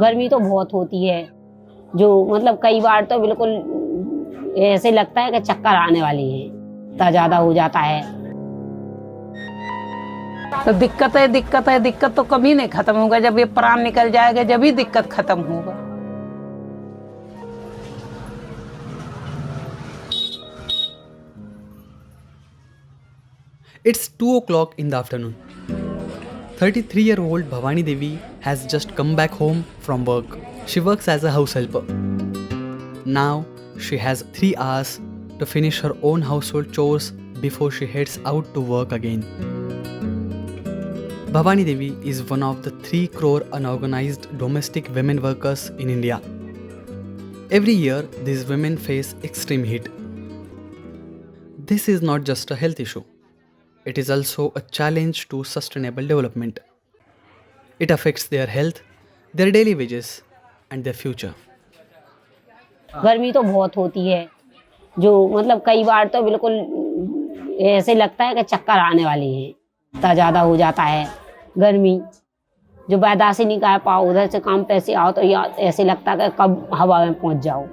गर्मी तो बहुत होती है, जो मतलब कई बार तो बिल्कुल ऐसे लगता है कि चक्कर आने वाली है, इतना ज्यादा हो जाता है। तो दिक्कत तो कभी नहीं खत्म होगा। जब ये प्राण निकल जाएगा जब ही दिक्कत खत्म होगा। It's 2 o'clock in the afternoon. 33-year-old Bhavani Devi has just come back home from work. She works as a house helper. Now she has 3 hours to finish her own household chores before she heads out to work again. Bhavani Devi is one of the 3 crore unorganized domestic women workers in India. Every year, these women face extreme heat. This is not just a health issue. It is also a challenge to sustainable development. It affects their health, their daily wages, and their future. गर्मी तो बहुत होती है, जो मतलब कई बार तो बिल्कुल ऐसे लगता है कि चक्कर आने वाली है, इतना ज्यादा हो जाता है गर्मी, जो बर्दाश्त से नहीं कर पाओ। उधर से काम पे से आओ तो ऐसे लगता है कि कब हवा में पहुंच जाओ।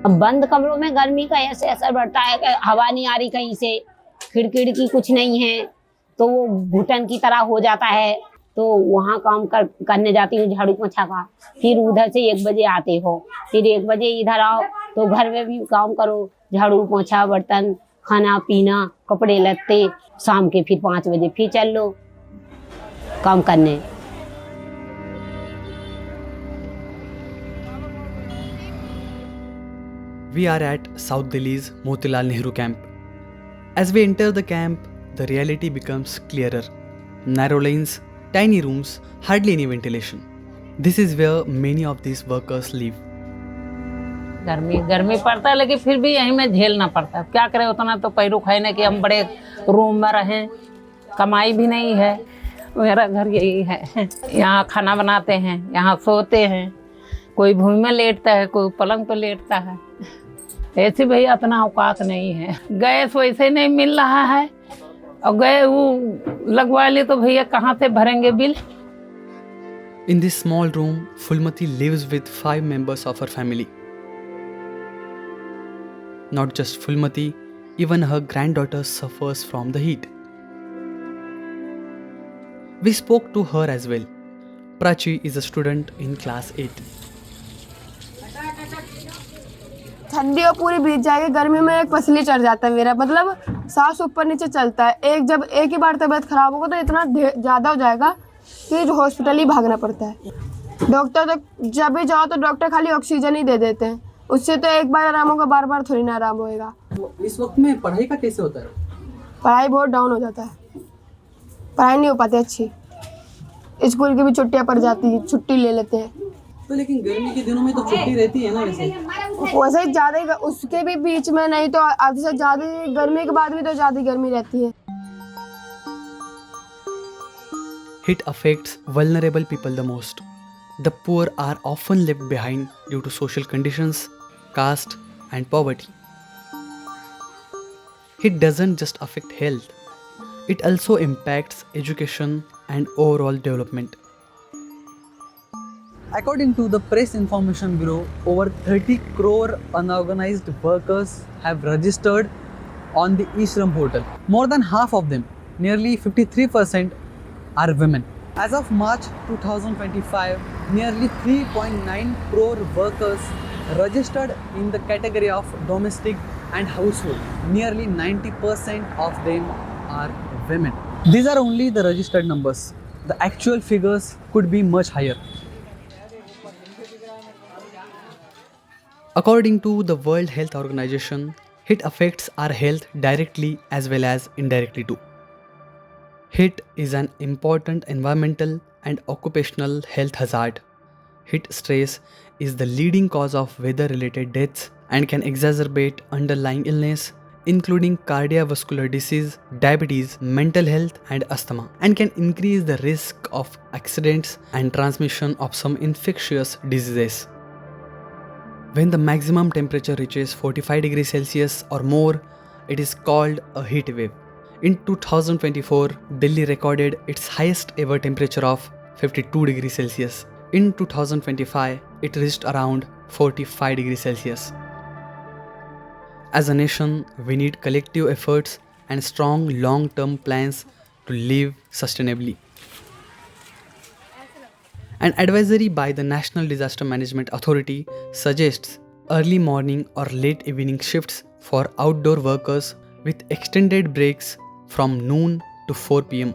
अब बंद कमरों में गर्मी का ऐसे असर बढ़ता है कि हवा नहीं आ रही कहीं से, खिड़की की कुछ नहीं है, तो वो घुटन की तरह हो जाता है। तो वहाँ काम करने जाती हूँ झाड़ू पोछा का, फिर उधर से 1 बजे आते हो, फिर 1 बजे इधर आओ तो घर में भी काम करो, झाड़ू पोछा, बर्तन, खाना पीना, कपड़े लत्ते। शाम के फिर 5 बजे फिर चल लो काम करने। We are at South Delhi's Motilal Nehru camp. As we enter the camp, the reality becomes clearer. Narrow lanes, tiny rooms, hardly any ventilation. This is where many of these workers live. गर्मी पड़ता है, लेकिन फिर भी यहीं में झेलना पड़ता है। क्या करें, उतना तो पैरू खाने कि हम बड़े रूम में रहें, कमाई भी नहीं है। मेरा घर यही है, यहाँ खाना बनाते हैं, यहाँ सोते हैं, कोई भूमि में लेटता है, कोई पलंग पर लेटता है। ऐसे भैया इतना औकात नहीं है। गैस वैसे नहीं मिल रहा है, और गए वो लगवा ले तो भैया कहाँ से भरेंगे bill. In this small room, Fulmati lives with 5 members of her family. Not just Fulmati, even her granddaughter suffers from the heat. We spoke to her as well. Prachi is a student in class 8. ठंडी और पूरी बीत जाएगी, गर्मी में एक पसली चढ़ जाता है मेरा, मतलब सांस ऊपर नीचे चलता है। जब एक ही बार तबीयत खराब होगा तो इतना ज़्यादा हो जाएगा कि हॉस्पिटल ही भागना पड़ता है। डॉक्टर तो जब भी जाओ तो डॉक्टर खाली ऑक्सीजन ही दे देते हैं, उससे तो एक बार आराम होगा, बार बार थोड़ी ना आराम होएगा। इस वक्त में पढ़ाई का कैसे होता है? पढ़ाई बहुत डाउन हो जाता है, पढ़ाई नहीं हो पाती अच्छी, स्कूल की भी छुट्टियाँ पड़ जाती है, छुट्टी ले लेते हैं। तो लेकिन गर्मी के दिनों में तो छुट्टी रहती है ना, वैसे ही ज़्यादा ही, उसके भी बीच में नहीं तो आधे से ज़्यादा, गर्मी के बाद भी तो ज़्यादा गर्मी रहती है। Heat affects vulnerable people the most. The poor are often left behind due to social conditions, caste, and poverty. Heat doesn't just affect health, it also impacts education and overall development. According to the Press Information Bureau, over 30 crore unorganized workers have registered on the E-Shram portal. More than half of them, nearly 53%, are women. As of March 2025, nearly 3.9 crore workers registered in the category of domestic and household. Nearly 90% of them are women. These are only the registered numbers. The actual figures could be much higher. According to the World Health Organization, heat affects our health directly as well as indirectly too. Heat is an important environmental and occupational health hazard. Heat stress is the leading cause of weather-related deaths and can exacerbate underlying illness, including cardiovascular disease, diabetes, mental health, and asthma, and can increase the risk of accidents and transmission of some infectious diseases. When the maximum temperature reaches 45 degrees Celsius or more, it is called a heat wave. In 2024, Delhi recorded its highest ever temperature of 52 degrees Celsius. In 2025, it reached around 45 degrees Celsius. As a nation, we need collective efforts and strong long-term plans to live sustainably. An advisory by the National Disaster Management Authority suggests early morning or late evening shifts for outdoor workers with extended breaks from noon to 4 p.m.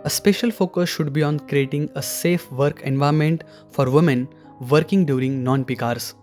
A special focus should be on creating a safe work environment for women working during non-peak hours.